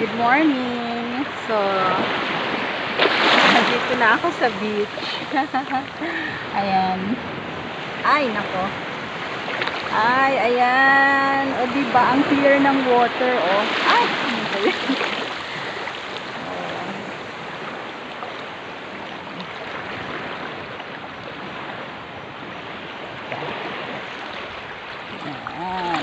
Good morning. So, nandito na ako sa beach. Ayan. Ay, nako. Ay, ayan. O, diba? Ang clear ng water, oh. Ay, ano ba yan? Ayan.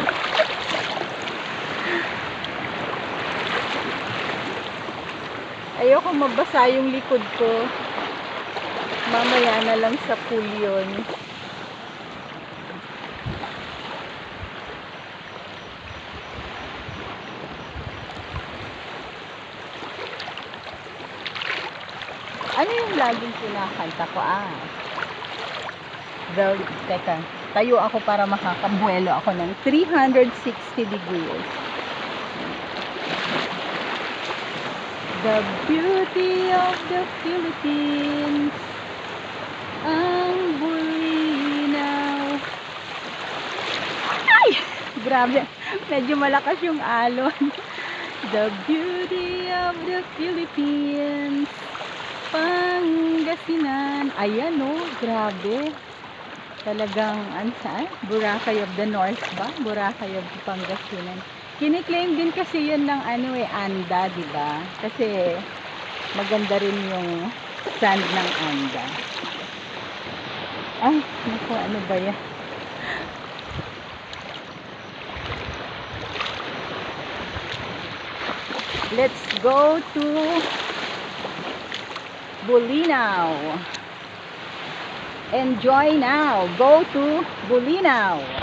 Ayoko mabasa yung likod ko. Mamaya na lang sa pool yun. Ano yung laging kinakanta ko? Teka, tayo ako para makakabuelo ako ng 360 degrees. The beauty of the Philippines, ang bulinaw. Ay! Grabe, medyo malakas yung alon. The beauty of the Philippines, Pangasinan. Ayan oh, grabe. Talagang, Boracay of the North ba? Boracay of Pangasinan. Kiniklaim din kasi yun ng Anda, di ba? Kasi maganda rin yung sand ng Anda. Ay, naku, ano ba yan? Let's go to Bulinaw. Enjoy now. Go to Bulinaw.